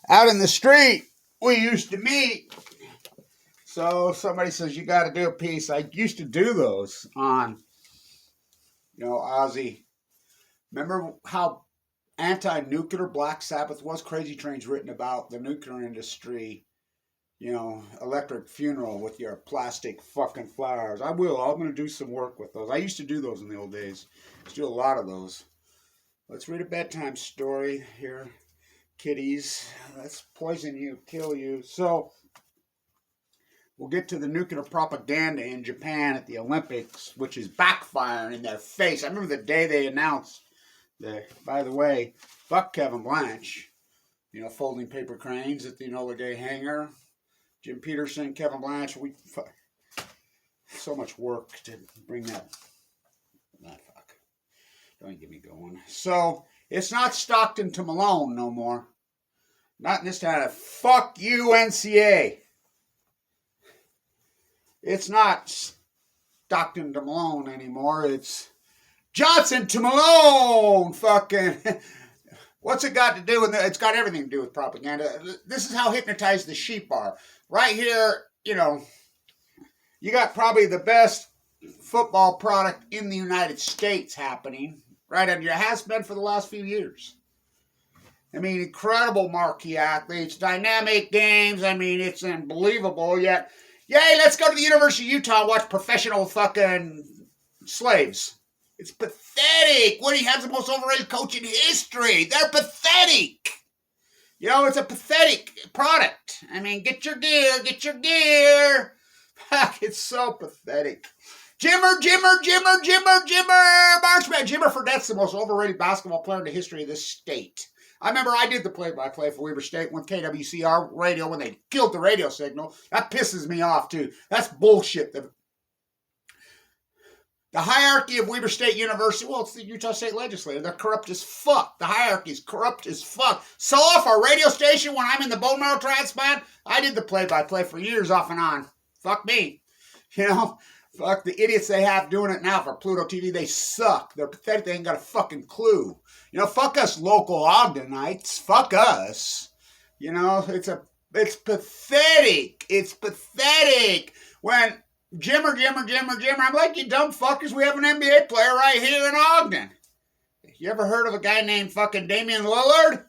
out in the street we used to meet. So somebody says, you got to do a piece. I used to do those on, Ozzy. Remember how anti-nuclear Black Sabbath was? Crazy Train's written about the nuclear industry, electric funeral with your plastic fucking flowers. I'm going to do some work with those. I used to do those in the old days. I used to do a lot of those. Let's read a bedtime story here, kiddies. Let's poison you, kill you. So we'll get to the nuclear propaganda in Japan at the Olympics, which is backfiring in their face. I remember the day they announced that, by the way, fuck Kevin Blanche, folding paper cranes at the Enola Gay hangar. Jim Peterson, Kevin Blanche, so much work to bring that. Fuck. Don't get me going. So, it's not Stockton to Malone no more. Not in this town. Fuck you, NCA. It's not Stockton to Malone anymore. It's Johnson to Malone. Fucking. What's it got to do with it? It's got everything to do with propaganda. This is how hypnotized the sheep are. Right here, you got probably the best football product in the United States happening. Right under your has been for the last few years. I mean, incredible marquee athletes, dynamic games. I mean, it's unbelievable. Yet, yay, let's go to the University of Utah and watch professional fucking slaves. It's pathetic. Woody has the most overrated coach in history. They're pathetic. It's a pathetic product. I mean, get your gear. Fuck, it's so pathetic. Jimmer. Marchman. Jimmer Fredette's the most overrated basketball player in the history of this state. I remember I did the play-by-play for Weber State with KWCR radio when they killed the radio signal. That pisses me off, too. That's bullshit. The hierarchy of Weber State University, well, it's the Utah State Legislature. They're corrupt as fuck. The hierarchy is corrupt as fuck. Sell off our radio station when I'm in the bone marrow transplant. I did the play-by-play for years off and on. Fuck me. Fuck the idiots they have doing it now for Pluto TV. They suck. They're pathetic. They ain't got a fucking clue. Fuck us local Ogdenites. Fuck us. It's pathetic. It's pathetic. When Jimmer. I'm like, you dumb fuckers, we have an NBA player right here in Ogden. You ever heard of a guy named fucking Damian Lillard?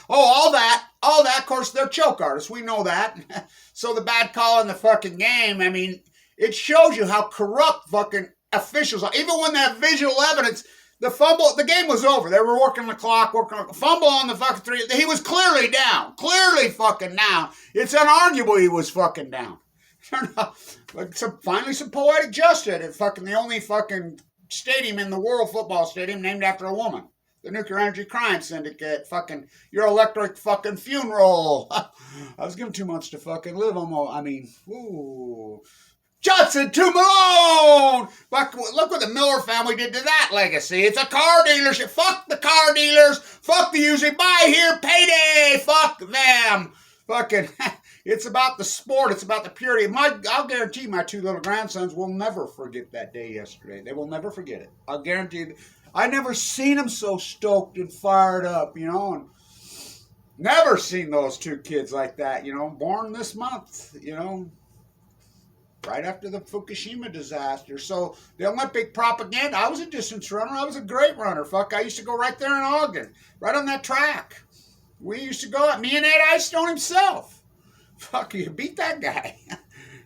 All that, of course, they're choke artists. We know that. So the bad call in the fucking game, I mean, it shows you how corrupt fucking officials are. Even when they have visual evidence, the fumble, the game was over. They were working the clock, fumble on the fucking three. He was clearly down. Clearly fucking down. It's unarguable he was fucking down. Finally some poetic justice at fucking the only fucking stadium in the world, football stadium, named after a woman. The Nuclear Energy Crime Syndicate, fucking your electric fucking funeral. I was given 2 months to fucking live almost. I mean, ooh. Johnson to Malone! Fuck, look what the Miller family did to that legacy. It's a car dealership. Fuck the car dealers. Fuck the using. Buy here, payday. Fuck them. Fucking, it's about the sport. It's about the purity. I'll guarantee my 2 little grandsons will never forget that day yesterday. They will never forget it. I'll guarantee. I never seen them so stoked and fired up, and never seen those 2 kids like that, born this month, right after the Fukushima disaster. So the Olympic propaganda, I was a distance runner. I was a great runner. Fuck, I used to go right there in Ogden, right on that track. We used to go out, me and Ed Icestone himself. Fuck, you beat that guy.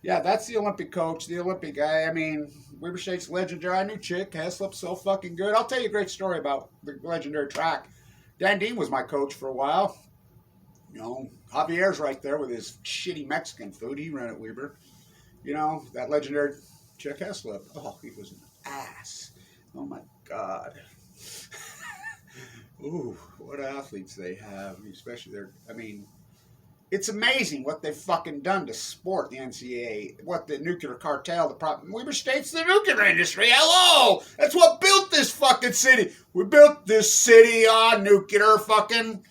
Yeah, that's the Olympic coach, the Olympic guy. I mean, Weber State's legendary. I knew Chick Heslop's so fucking good. I'll tell you a great story about the legendary track. Dan Dean was my coach for a while. Javier's right there with his shitty Mexican food. He ran at Weber. That legendary Chick Heslop. Oh, he was an ass. Oh, my God. Ooh, what athletes they have, especially it's amazing what they've fucking done to sport, the NCAA, what the nuclear cartel, Weber State's the nuclear industry, hello! That's what built this fucking city. We built this city on nuclear fucking,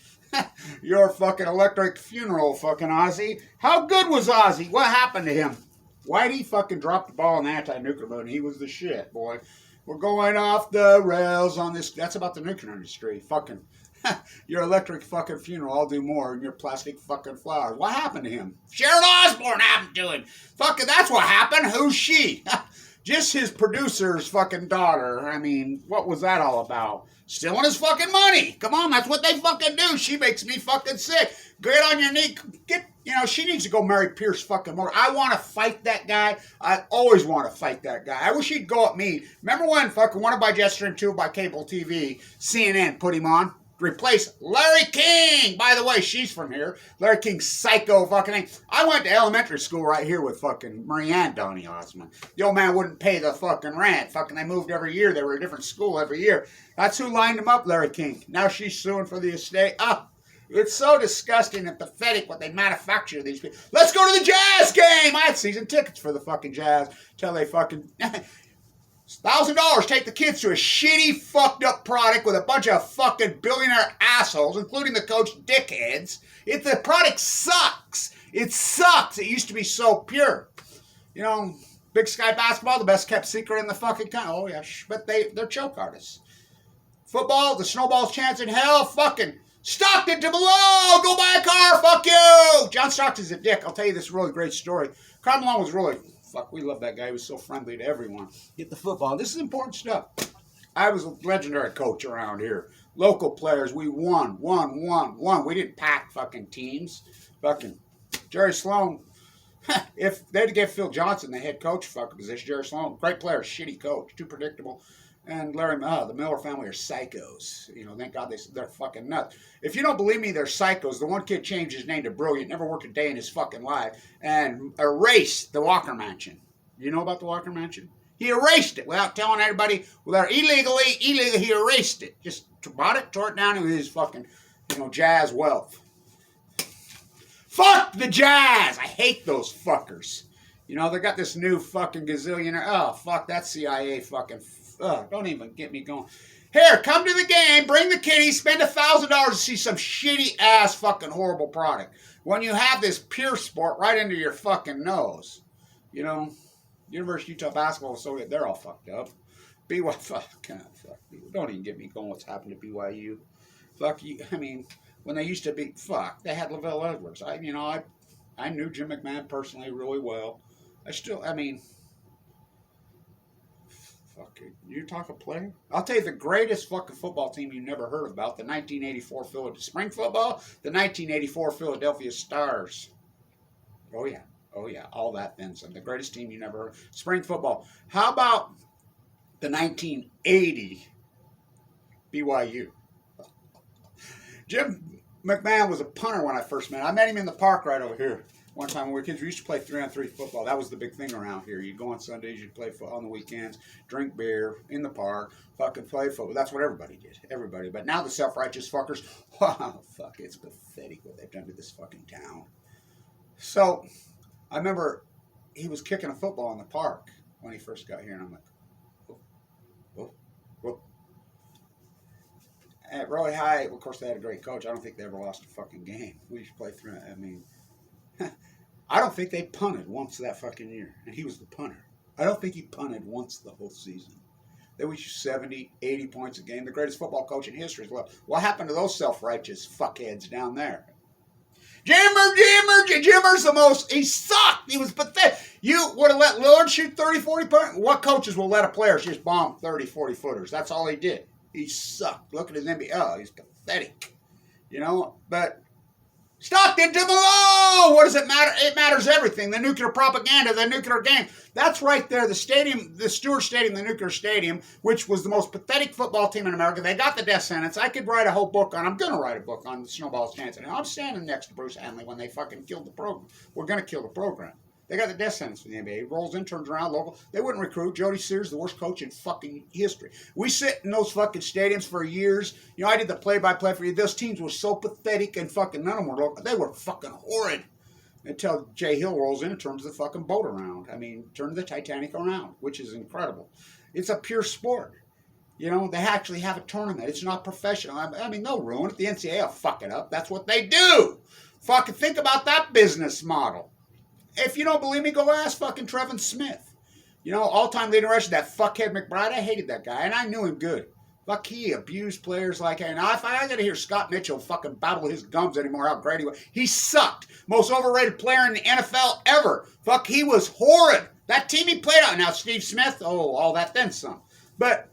your fucking electric funeral, fucking Ozzy. How good was Ozzy? What happened to him? Why'd he fucking drop the ball in the anti-nuclear mode? He was the shit, boy. We're going off the rails on this. That's about the nuclear industry. Fucking Your electric fucking funeral, I'll do more, and your plastic fucking flowers. What happened to him? Sharon Osbourne happened to him. Fucking, that's what happened. Who's she? Just his producer's fucking daughter. I mean, what was that all about? Stealing his fucking money. Come on, that's what they fucking do. She makes me fucking sick. Get on your knee. She needs to go marry Pierce fucking Morgan. I want to fight that guy. I always want to fight that guy. I wish he'd go at me. Remember when fucking Wanted by Jester and Two by cable TV, CNN put him on? Replace Larry King. By the way, she's from here. Larry King's psycho fucking thing. I went to elementary school right here with fucking Marianne Donnie Osmond. The old man wouldn't pay the fucking rent. Fucking, they moved every year. They were a different school every year. That's who lined him up, Larry King. Now she's suing for the estate. It's so disgusting and pathetic what they manufacture these people. Let's go to the Jazz game. I had season tickets for the fucking Jazz till they fucking... $1,000, take the kids to a shitty, fucked up product with a bunch of fucking billionaire assholes, including the coach dickheads. The product sucks. It sucks. It used to be so pure. Big Sky basketball, the best kept secret in the fucking country. Oh yeah, but they're choke artists. Football, the snowball's chance in hell. Fucking Stockton to below. Go buy a car. Fuck you. John Stockton's a dick. I'll tell you this really great story. Carl Malone was really... Fuck, we love that guy. He was so friendly to everyone. Get the football. This is important stuff. I was a legendary coach around here. Local players, we won. We didn't pack fucking teams. Fucking Jerry Sloan. If they'd get Phil Johnson, the head coach fucking position, Jerry Sloan, great player, shitty coach, too predictable. And Larry, the Miller family are psychos. Thank God they're fucking nuts. If you don't believe me, they're psychos. The one kid changed his name to Brilliant, never worked a day in his fucking life, and erased the Walker Mansion. You know about the Walker Mansion? He erased it without telling everybody. Illegally, he erased it. Just bought it, tore it down, and his fucking, Jazz wealth. Fuck the Jazz! I hate those fuckers. They got this new fucking gazillionaire. Oh, fuck, that CIA fucking... don't even get me going. Here, come to the game, bring the kiddies, spend $1,000 to see some shitty ass fucking horrible product. When you have this pure sport right into your fucking nose. University of Utah basketball, so they're all fucked up. BYU, fuck. Don't even get me going what's happened to BYU. Fuck you. I mean, when they used to be, they had Lavelle Edwards. I knew Jim McMahon personally really well. Fucking, you talk a player? I'll tell you the greatest fucking football team you never heard about, the 1984 Philadelphia spring football, the 1984 Philadelphia Stars. Oh yeah, all that then some. The greatest team you never heard. Spring football. How about the 1980 BYU? Jim McMahon was a punter when I first met him. I met him in the park right over here. One time when we were kids, we used to play 3-on-3 football. That was the big thing around here. You'd go on Sundays, you'd play football on the weekends, drink beer in the park, fucking play football. That's what everybody did. Everybody. But now the self-righteous fuckers, wow, fuck, it's pathetic what they've done to this fucking town. So, I remember he was kicking a football in the park when he first got here, and I'm like, whoa. At Roy High, of course, they had a great coach. I don't think they ever lost a fucking game. We used to play through, I don't think they punted once that fucking year. And he was the punter. I don't think he punted once the whole season. They would shoot 70, 80 points a game. The greatest football coach in history. What happened to those self-righteous fuckheads down there? Jimmer's the most. He sucked. He was pathetic. You would have let Lillard shoot 30, 40 points. What coaches will let a player just bomb 30, 40 footers? That's all he did. He sucked. Look at his NBA. Oh, he's pathetic. But Stockton to below! What does it matter? It matters everything. The nuclear propaganda, the nuclear game. That's right there. The stadium, the Stewart Stadium, the nuclear stadium, which was the most pathetic football team in America. They got the death sentence. I could write a whole book on. I'm going to write a book on the Snowball's chance. And I'm standing next to Bruce Hanley when they fucking killed the program. We're going to kill the program. They got the death sentence for the NBA. He rolls in, turns around, local. They wouldn't recruit. Jody Sears, the worst coach in fucking history. We sit in those fucking stadiums for years. I did the play-by-play for you. Those teams were so pathetic and fucking none of them were local. They were fucking horrid. Until Jay Hill rolls in and turns the fucking boat around. Turns the Titanic around, which is incredible. It's a pure sport. They actually have a tournament. It's not professional. They'll ruin it. The NCAA will fuck it up. That's what they do. Fucking think about that business model. If you don't believe me, go ask fucking Trevin Smith. All-time leading rusher, that fuckhead McBride. I hated that guy, and I knew him good. Fuck, he abused players like that. Now, if I gotta hear Scott Mitchell fucking babble his gums anymore, how great he was. He sucked. Most overrated player in the NFL ever. Fuck, he was horrid. That team he played on. Now, Steve Smith, oh, all that then some. But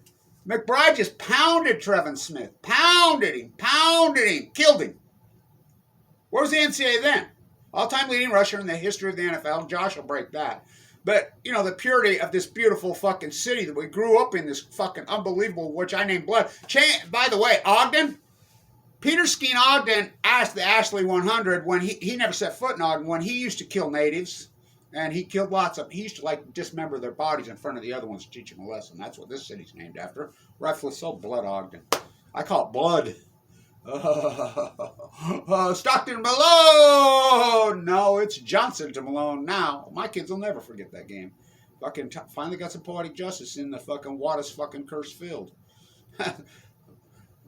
McBride just pounded Trevin Smith. Pounded him, killed him. Where was the NCAA then? All-time leading rusher in the history of the NFL. Josh will break that. But, you know, the purity of this beautiful fucking city that we grew up in, this fucking unbelievable, which I named Blood. By the way, Ogden, Peter Skeen Ogden asked the Ashley 100 when he never set foot in Ogden, when he used to kill natives, and he killed lots of, he used to like dismember their bodies in front of the other ones to teach them a lesson. That's what this city's named after. Rightfully so, Blood Ogden. I call it Blood. Stockton Malone! No, it's Johnson to Malone now. My kids will never forget that game. Fucking finally got some poetic justice in the fucking Wattis fucking cursed field.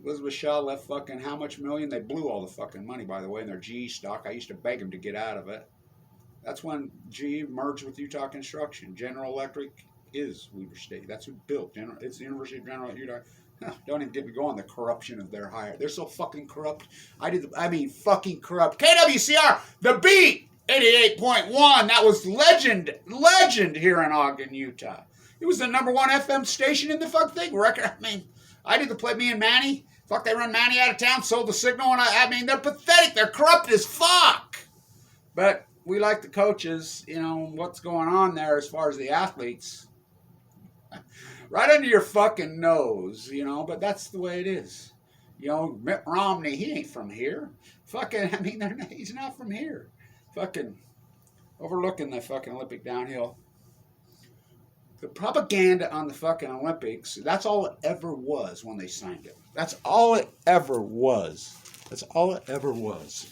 Elizabeth Shaw left fucking how much million? They blew all the fucking money, by the way, in their GE stock. I used to beg them to get out of it. That's when GE merged with Utah Construction. General Electric is Weber State. That's who built General. It's the University of General Utah. Don't even get me going. The corruption of their hire. They're so fucking corrupt. Fucking corrupt. KWCR, the beat, 88.1. That was legend here in Ogden, Utah. It was the #1 FM station in the fuck thing record. I did the play. Me and Manny. Fuck, they run Manny out of town. Sold the signal, and they're pathetic. They're corrupt as fuck. But we like the coaches. You know what's going on there as far as the athletes. Right under your fucking nose, you know, but that's the way it is. You know, Mitt Romney, he ain't from here. He's not from here. Fucking overlooking the fucking Olympic downhill. The propaganda on the fucking Olympics, that's all it ever was when they signed it. That's all it ever was. That's all it ever was.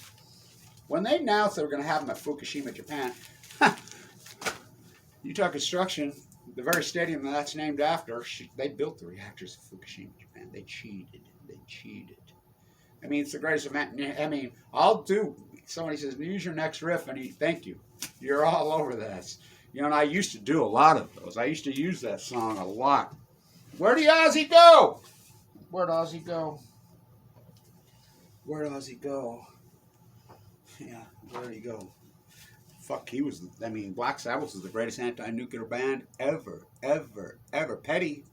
When they announced they were going to have them at Fukushima, Japan, Utah Construction, the very stadium that's named after, they built the reactors at Fukushima, Japan. They cheated. It's the greatest event. I'll do. Somebody says, use your next riff, and thank you. You're all over this. You know, and I used to do a lot of those. I used to use that song a lot. Where did Ozzy go? Where'd Ozzy go? Yeah, where'd he go? Fuck, he was, Black Sabbath was the greatest anti-nuclear band ever. Petty,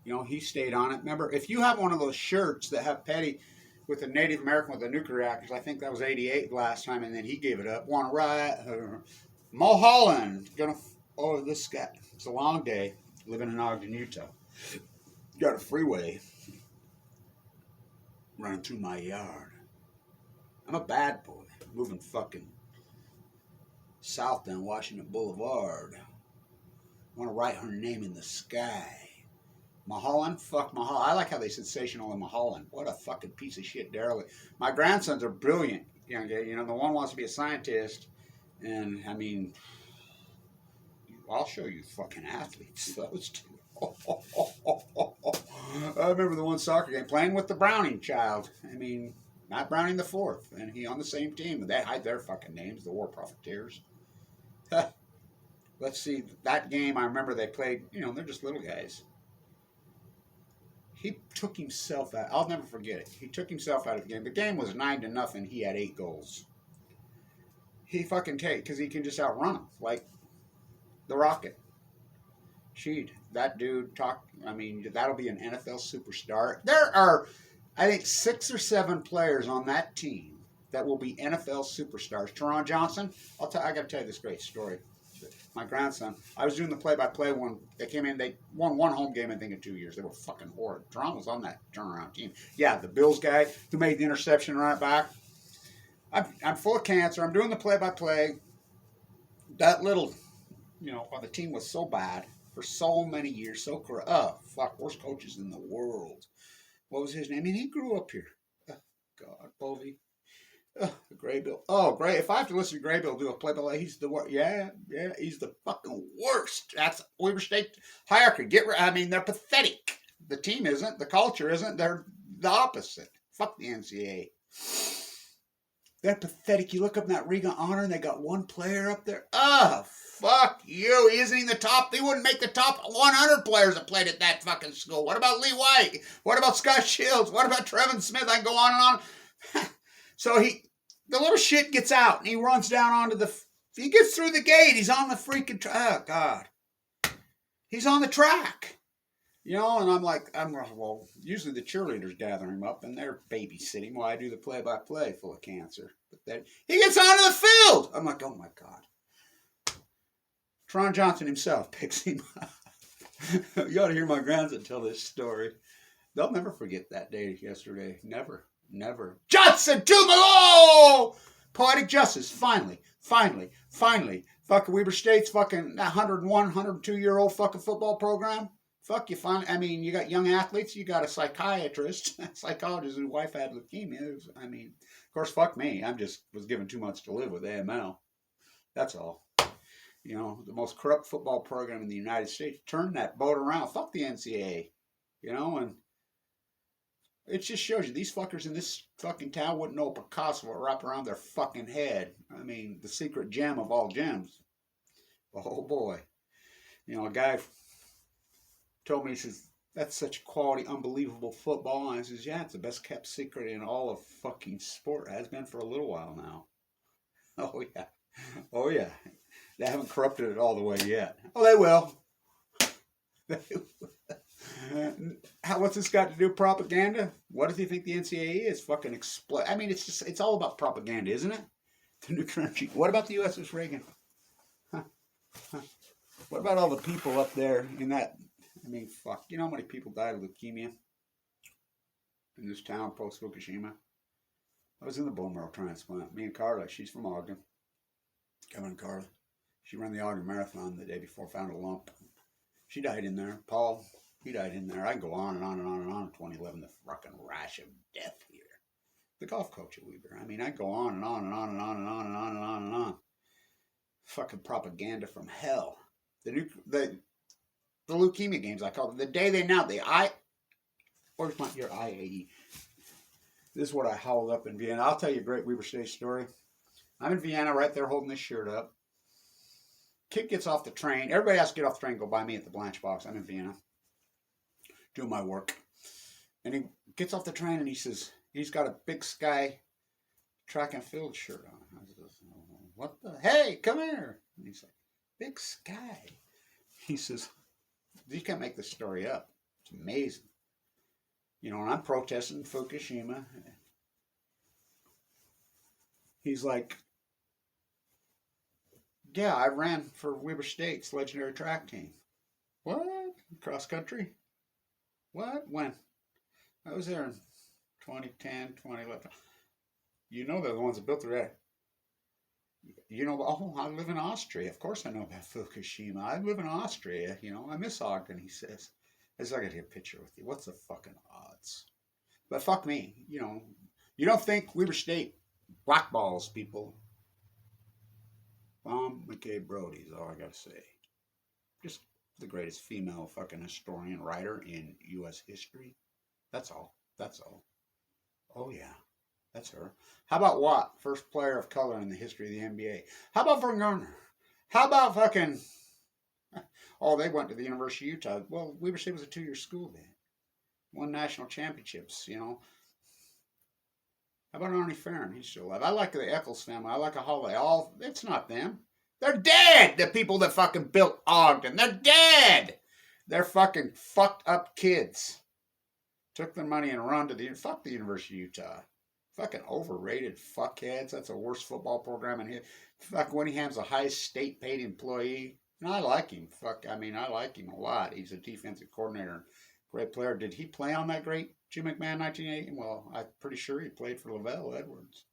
you know, he stayed on it. Remember, if you have one of those shirts that have Petty with a Native American with the nuclear reactors, I think that was 88 last time, and then he gave it up. Want to ride? Mulholland. This guy. It's a long day living in Ogden, Utah. Got a freeway running through my yard. I'm a bad boy, moving fucking south down Washington Boulevard. I want to write her name in the sky. Mulholland? Fuck Mulholland. I like how they sensational in Mulholland. What a fucking piece of shit derelict. My grandsons are brilliant. You know, the one wants to be a scientist. And, I'll show you fucking athletes. Those two. I remember the one soccer game playing with the Browning child. Not Browning the Fourth. And he on the same team. They hide their fucking names, the war profiteers. Let's see. That game, I remember they played, they're just little guys. He took himself out. I'll never forget it. He took himself out of the game. The game was 9-0. He had 8 goals. He fucking because he can just outrun them. Like the Rocket. That dude that'll be an NFL superstar. There are, I think, 6 or 7 players on that team that will be NFL superstars. Teron Johnson, I got to tell you this great story. My grandson, I was doing the play-by-play one. They came in, they won one home game, I think, in 2 years. They were fucking horrid. Teron was on that turnaround team. Yeah, the Bills guy who made the interception right back. I'm full of cancer. I'm doing the play-by-play. That little, while the team was so bad for so many years, worst coaches in the world. What was his name? He grew up here. Oh, God, Bovey. Graybill. Oh, Gray. If I have to listen to Graybill do a play-by-play, he's the worst. Yeah, he's the fucking worst. That's Weber State hierarchy. They're pathetic. The team isn't. The culture isn't. They're the opposite. Fuck the NCAA. They're pathetic. You look up in that Ring of Honor and they got one player up there. Oh, fuck you. He isn't in the top. He wouldn't make the top 100 players that played at that fucking school. What about Lee White? What about Scott Shields? What about Trevin Smith? I can go on and on. So the little shit gets out and he runs down onto he gets through the gate. He's on the freaking track. Oh, God. He's on the track. You know, and I'm like, well, usually the cheerleaders gather him up and they're babysitting while I do the play-by-play full of cancer. But then he gets onto the field. I'm like, oh my God. Tron Johnson himself picks him up. You ought to hear my grandson tell this story. They'll never forget that day yesterday. Never, never. Johnson to Malo! Poetic justice, finally. Fucking Weber State's fucking 101, 102-year-old fucking football program. Fuck you, I mean, you got young athletes, you got a psychiatrist, psychologist whose wife had leukemia. I mean, of course, fuck me. I just was given 2 months to live with AML. That's all. You know, the most corrupt football program in the United States. Turn that boat around. Fuck the NCAA. You know, and it just shows you these fuckers in this fucking town wouldn't know Picasso would wrap around their fucking head. I mean, the secret gem of all gems. Oh boy. You know, a guy told me, he says, that's such quality, unbelievable football. And I says, yeah, it's the best kept secret in all of fucking sport. It has been for a little while now. Oh yeah. Oh yeah. They haven't corrupted it all the way yet. Oh, they will. What's this got to do with propaganda? What does he think the NCAA is? Fucking explode. I mean, it's all about propaganda, isn't it? The nuclear energy. What about the USS Reagan? Huh? What about all the people up there in that? I mean, fuck. You know how many people died of leukemia in this town post Fukushima? I was in the bone marrow transplant. Me and Carla, she's from Ogden. Kevin and Carla. She ran the Ogden Marathon the day before, found a lump. She died in there. Paul, he died in there. I can go on and on and on and on. 2011, the fucking rash of death here. The golf coach at Weber. I mean, I go on and on and on and on and on and on and on and on. Fucking propaganda from hell. The leukemia games, I call it. The day they announced where's your IAE? This is what I hauled up in Vienna. I'll tell you a great Weber State story. I'm in Vienna right there holding this shirt up. Kid gets off the train. Everybody has to get off the train and go by me at the Blanche Box. I'm in Vienna doing my work. And he gets off the train and he says, he's got a Big Sky track and field shirt on. I says, what the? Hey, come here. And he's like, Big Sky. He says, you can't make this story up. It's amazing. You know, and I'm protesting Fukushima. He's like, yeah, I ran for Weber State's legendary track team. What? Cross country? What? When? I was there in 2010, 2011. You know they're the ones that built the rack. You know, oh, I live in Austria. Of course I know about Fukushima. I live in Austria. You know, I miss Ogden, he says. I said, I got to get a picture with you. What's the fucking odds? But fuck me. You know, you don't think Weber State blackballs people. Mom McKay Brody is all I got to say. Just the greatest female fucking historian writer in U.S. history. That's all. That's all. Oh, yeah. That's her. How about Watt? First player of color in the history of the NBA. How about Vern Garner? How about fucking... Oh, they went to the University of Utah. Well, Weber State was a 2-year school then. Won national championships, you know. How about Arnie Farron? He's still alive. I like the Eccles family. I like a Holiday. It's not them. They're dead. The people that fucking built Ogden. They're dead. They're fucking fucked up kids. Took their money and run to fuck the University of Utah. Fucking overrated fuckheads. That's the worst football program in here. Fuck, Winningham's the highest state paid employee. And I like him. I like him a lot. He's a defensive coordinator. Great player. Did he play on that great Jim McMahon 1980? Well, I'm pretty sure he played for Lavelle Edwards.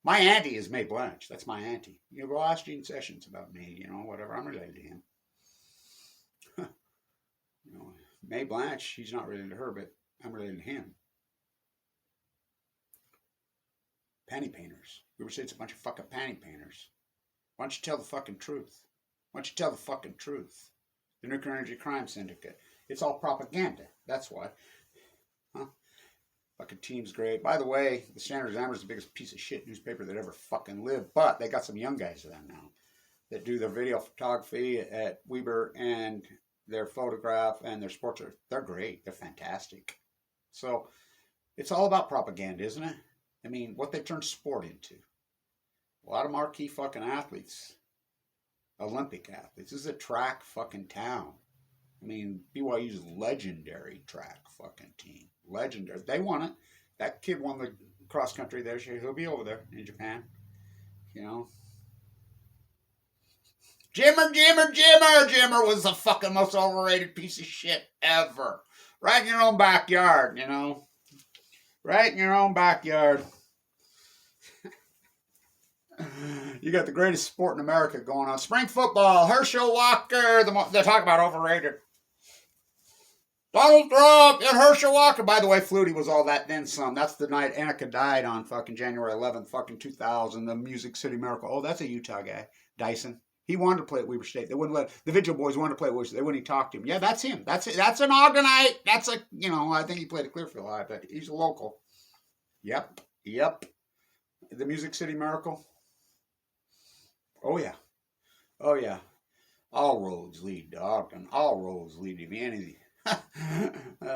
My auntie is May Blanche. That's my auntie. You go ask Gene Sessions about me, you know, whatever. I'm related to him. You know, May Blanche, he's not related to her, but I'm related to him. Panty painters. We would say it's a bunch of fucking panty painters. Why don't you tell the fucking truth? Why don't you tell the fucking truth? The Nuclear Energy Crime Syndicate. It's all propaganda. That's why. Huh? Fucking team's great. By the way, the Standard-Examiner is the biggest piece of shit newspaper that ever fucking lived. But they got some young guys there now that do their video photography at Weber, and their photograph and their sports are, they're great. They're fantastic. So it's all about propaganda, isn't it? I mean, what they turn sport into. A lot of marquee fucking athletes, Olympic athletes. This is a track fucking town. I mean, BYU's legendary track fucking team. Legendary. They won it. That kid won the cross country there. He'll be over there in Japan. You know. Jimmer was the fucking most overrated piece of shit ever. Right in your own backyard, you know. Right in your own backyard. You got the greatest sport in America going on. Spring football, Herschel Walker. They talk about overrated. Donald Trump and Herschel Walker. By the way, Flutie was all that then some. That's the night Annika died on fucking January 11th, fucking 2000. The Music City Miracle. Oh, that's a Utah guy. Dyson. He wanted to play at Weber State. They wouldn't let the Vigil boys wanted to play at Weber State. They wouldn't even talk to him. Yeah, that's him. That's an Ogdenite. That's a, you know, I think he played at Clearfield High, but he's a local. Yep. The Music City Miracle. Oh yeah. All roads lead to Ogden. All roads lead to Vanity.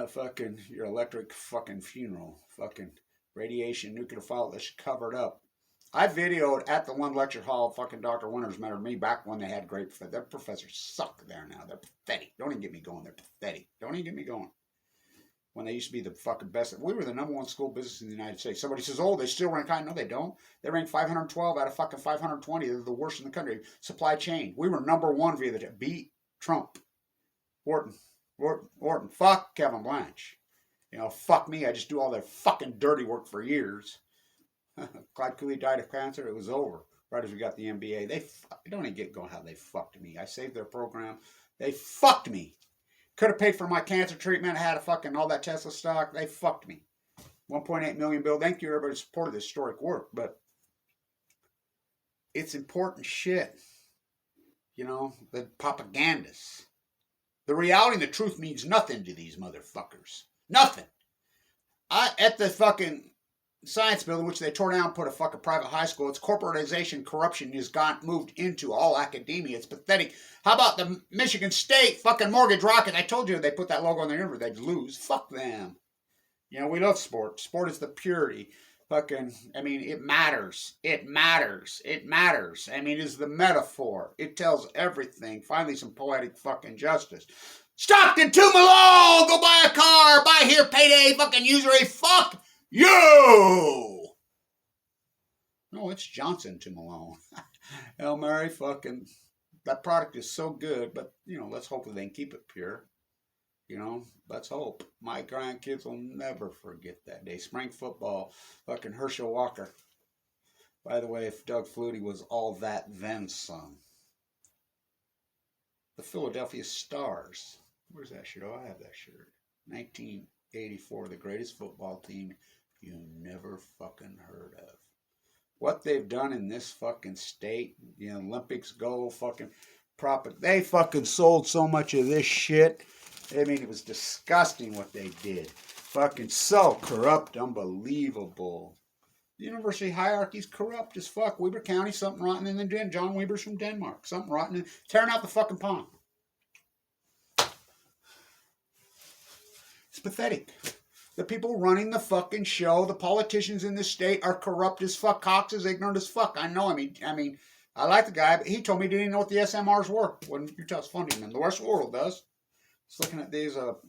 Fucking your electric fucking funeral. Fucking radiation nuclear fault that's covered up. I videoed at the one lecture hall, fucking Dr. Winters met me back when they had great, their professors suck there now. They're pathetic. Don't even get me going. They're pathetic. Don't even get me going. When they used to be the fucking best. We were the #1 school business in the United States. Somebody says, oh, they still rank high. No, they don't. They rank 512 out of fucking 520. They're the worst in the country. Supply chain. We were #1 via the beat Trump. Wharton. Fuck Kevin Blanche. You know, fuck me. I just do all their fucking dirty work for years. Clyde Cooley died of cancer. It was over right as we got the MBA. They don't even get going how they fucked me. I saved their program. They fucked me. Could have paid for my cancer treatment. I had a fucking all that Tesla stock. They fucked me. 1.8 million bill. Thank you everybody who supported this historic work. But it's important shit. You know, the propagandists. The reality and the truth means nothing to these motherfuckers. Nothing. At the fucking science building, which they tore down, put a fucking private high school. It's corporatization, corruption has moved into all academia. It's pathetic. How about the Michigan State fucking mortgage rocket? I told you they put that logo on their uniform, they'd lose. Fuck them. You know, we love sport. Sport is the purity. Fucking, I mean, it matters. It matters. I mean, it's the metaphor. It tells everything. Finally, some poetic fucking justice. Stockton to Malone! Go buy a car! Buy here, payday, fucking usury. Fuck you! No, it's Johnson to Malone. Hail Mary, fucking, that product is so good, but, you know, let's hope that they can keep it pure. You know, let's hope. My grandkids will never forget that day. Spring football, fucking Herschel Walker. By the way, if Doug Flutie was all that, then some. The Philadelphia Stars. Where's that shirt? Oh, I have that shirt. 1984, the greatest football team you never fucking heard of. What they've done in this fucking state, the Olympics go fucking proper. They fucking sold so much of this shit. I mean, it was disgusting what they did. Fucking so corrupt, unbelievable. The university hierarchy's corrupt as fuck. Weber County, something rotten, and then John Weber's from Denmark. Something rotten, and tearing out the fucking pond. It's pathetic. The people running the fucking show, the politicians in this state are corrupt as fuck. Cox is ignorant as fuck. I know. I mean, I like the guy, but he told me he didn't even know what the SMRs were when Utah's funding them. The rest of the world does. Just looking at these, oh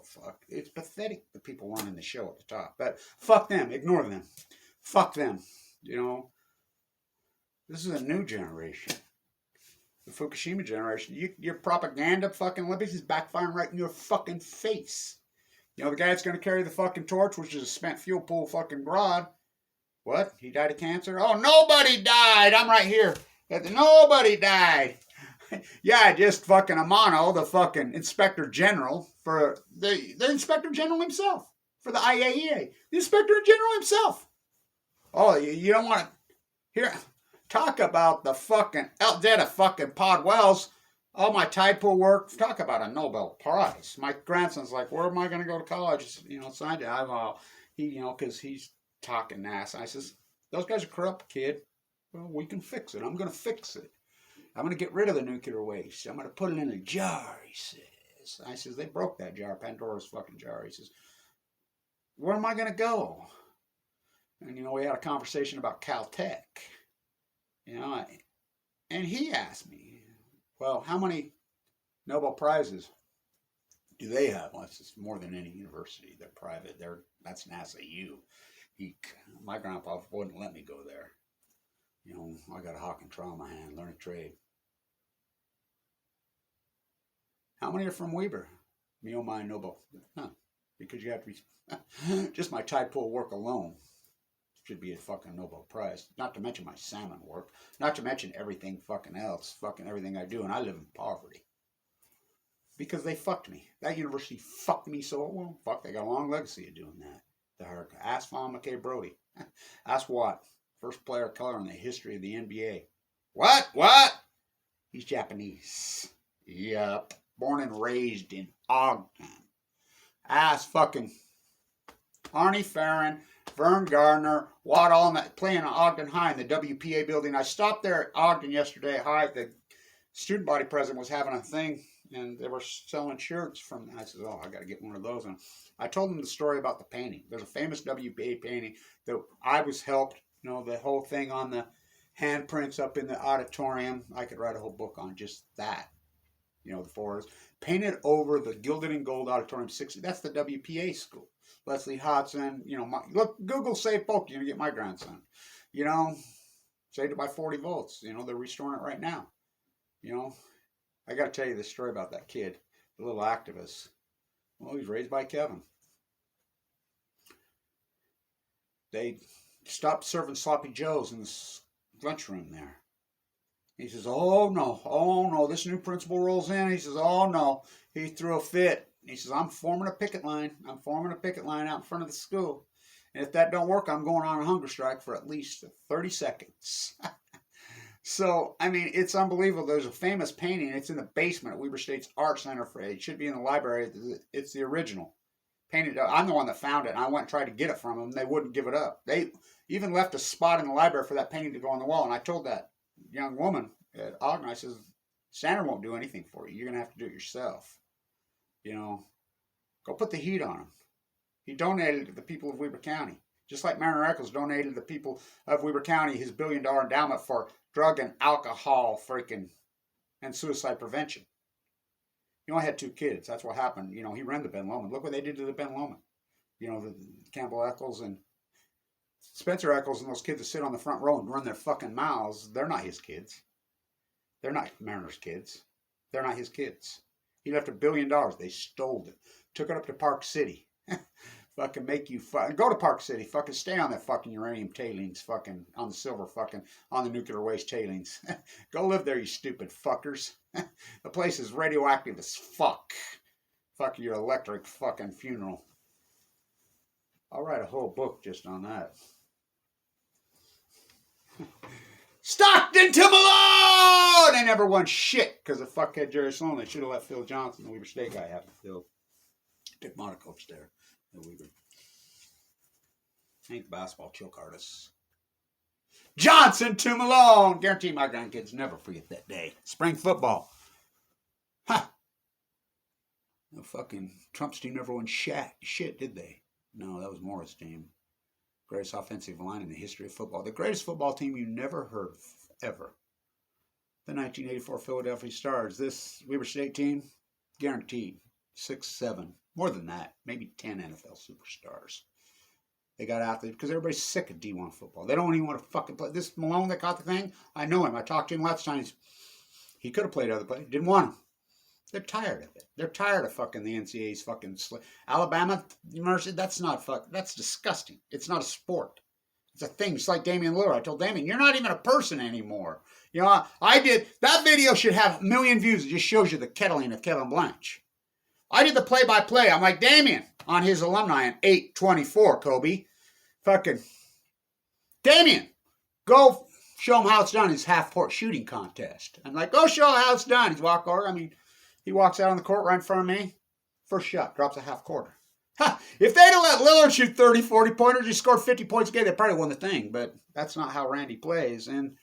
fuck. It's pathetic, the people running the show at the top. But fuck them. Ignore them. Fuck them. You know, this is a new generation. The Fukushima generation. Your propaganda fucking Olympics is backfiring right in your fucking face. You know, the guy that's going to carry the fucking torch, which is a spent fuel pool fucking broad. What? He died of cancer? Oh, nobody died. I'm right here. Nobody died. Yeah, just fucking Amano, the fucking Inspector General for the Inspector General himself for the IAEA. The Inspector General himself. Oh, you don't want to hear talk about the fucking dead of fucking Pod Wells. All my tide pool work. Talk about a Nobel Prize. My grandson's like, where am I going to go to college? You know, signed it. because he's talking NASA. I says, those guys are corrupt, kid. Well, we can fix it. I'm going to fix it. I'm going to get rid of the nuclear waste. I'm going to put it in a jar, he says. I says, they broke that jar, Pandora's fucking jar. He says, where am I going to go? And, we had a conversation about Caltech. And he asked me, well, how many Nobel Prizes do they have? Well, it's more than any university. They're private. That's NASA U. My grandpa wouldn't let me go there. I got a hawk and trowel in my hand, learn a trade. How many are from Weber? Me, oh my, Nobel. Huh. Because you have to be, just my tide pool work alone should be a fucking Nobel Prize. Not to mention my salmon work. Not to mention everything fucking else. Fucking everything I do. And I live in poverty. Because they fucked me. That university fucked me so well. Fuck, they got a long legacy of doing that. Ask Von McKay Brody. Ask Watt. First player of color in the history of the NBA. What? He's Japanese. Yup. Born and raised in Ogden. Ask fucking Arnie Farron, Vern Gardner, Watt Allman, playing at Ogden High in the WPA building. I stopped there at Ogden yesterday. The student body president was having a thing, and they were selling shirts from. I said, I got to get one of those. And I told them the story about the painting. There's a famous WPA painting that I was helped. The whole thing on the handprints up in the auditorium. I could write a whole book on just that. The forest. Painted over the Gilded and Gold Auditorium 60. That's the WPA school. Leslie Hodson. Look, Google Save Polk. You're going to get my grandson. Saved it by 40 volts. They're restoring it right now. I got to tell you this story about that kid, the little activist. Well, he's raised by Kevin. They stopped serving sloppy joes in the lunchroom there. He says, oh no, this new principal rolls in. He says, oh no, he threw a fit. He says, I'm forming a picket line. I'm forming a picket line out in front of the school. And if that don't work, I'm going on a hunger strike for at least 30 seconds. So, it's unbelievable. There's a famous painting. It's in the basement at Weber State's Art Center. It should be in the library. It's the original. Painted. I'm the one that found it, and I went and tried to get it from them. They wouldn't give it up. They even left a spot in the library for that painting to go on the wall. And I told that young woman at Ogden, I says, Standard won't do anything for you. You're going to have to do it yourself. Go put the heat on him. He donated to the people of Weber County. Just like Mariner Eccles donated to the people of Weber County his $1 billion endowment for drug and alcohol and suicide prevention. He only had 2 kids. That's what happened. He ran the Ben Lomond. Look what they did to the Ben Lomond. The Campbell Eccles and Spencer Eccles and those kids that sit on the front row and run their fucking mouths. They're not his kids. They're not Mariner's kids. They're not his kids. He left $1 billion. They stole it. Took it up to Park City. Fucking make you go to Park City. Fucking stay on that fucking uranium tailings. Fucking on the silver. Fucking on the nuclear waste tailings. Go live there, you stupid fuckers. The place is radioactive as fuck. Fuck your electric fucking funeral. I'll write a whole book just on that. Stockton to Malone! They never won shit because of fuckhead Jerry Sloan. They should have let Phil Johnson, the Weber State guy, have it. Phil. Dick Monacoach there. Weber. Ain't the basketball choke artists. Johnson to Malone. Guarantee my grandkids never forget that day. Spring football. Ha! No fucking Trump's team never won shit, did they? No, that was Morris' team. Greatest offensive line in the history of football. The greatest football team you never heard of, ever. The 1984 Philadelphia Stars. This Weber State team, guaranteed 6, 7. More than that, maybe 10 NFL superstars. They got athletes because everybody's sick of D1 football. They don't even want to fucking play. This Malone that got the thing, I know him. I talked to him last time. He could have played other places. Didn't want him. They're tired of it. They're tired of fucking the NCAA's fucking Alabama, Mercy, that's not that's disgusting. It's not a sport. It's a thing. It's like Damian Lillard. I told Damian, you're not even a person anymore. I did. That video should have 1 million views. It just shows you the kettling of Kevin Blanche. I did the play-by-play. I'm like, Damian, on his alumni on 8/24, Kobe. Fucking Damian, go show him how it's done. His half-court shooting contest. I'm like, go show how it's done. He walks out on the court right in front of me. First shot, drops a half-quarter. If they'd have let Lillard shoot 30, 40 pointers, he scored 50 points a game, they probably won the thing. But that's not how Randy plays. And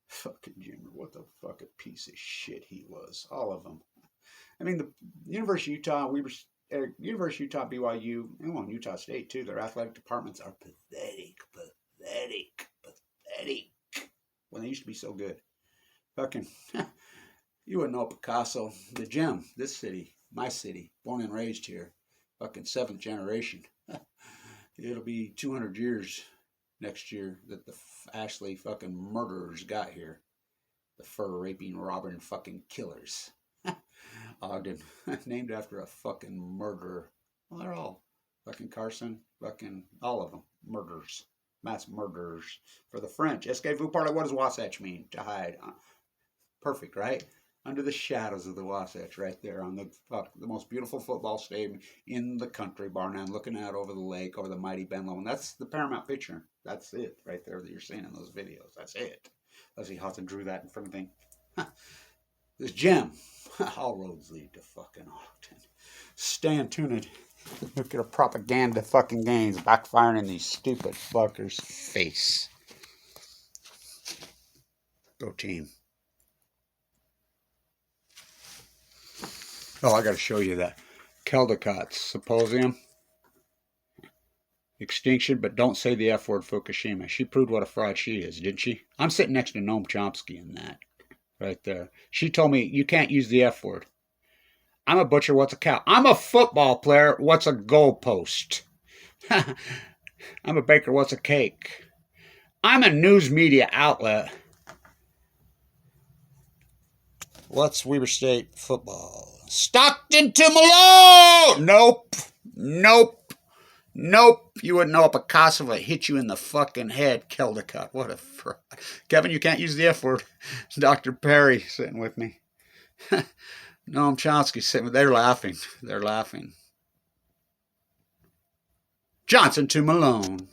fucking Jimmer, what the fuck a piece of shit he was. All of them. I mean, the University of Utah, University of Utah, BYU, and Utah State too. Their athletic departments are pathetic. When they used to be so good. Fucking, you wouldn't know Picasso. The gem, this city, my city, born and raised here. Fucking 7th generation. It'll be 200 years next year that the Ashley fucking murderers got here. The fur raping, robbing fucking killers. Ogden, named after a fucking murderer. Well, they're all fucking Carson, fucking all of them murderers, mass murderers. For the French, escapez-vous par la. What does Wasatch mean? To hide. Perfect, right? Under the shadows of the Wasatch, right there on the most beautiful football stadium in the country, bar none, looking out over the lake, over the mighty Ben Lomond. That's the Paramount picture. That's it, right there that you're seeing in those videos. That's it. Leslie Houghton drew that in front of me. This gem. All roads lead to fucking Ogden. Stay tuned. Nuclear propaganda fucking games backfiring in these stupid fuckers' face. Go team. Oh, I got to show you that. Caldecott Symposium. Extinction, but don't say the F word, Fukushima. She proved what a fraud she is, didn't she? I'm sitting next to Noam Chomsky in that. Right there. She told me, you can't use the F word. I'm a butcher, what's a cow? I'm a football player, what's a goalpost? I'm a baker, what's a cake? I'm a news media outlet. What's Weber State football? Stockton to Malone! Nope. You wouldn't know a Picasso if it hit you in the fucking head. Caldecott. What a fraud. Kevin, you can't use the F word. Dr. Perry sitting with me. Noam Chomsky sitting with me. They're laughing. Johnson to Malone.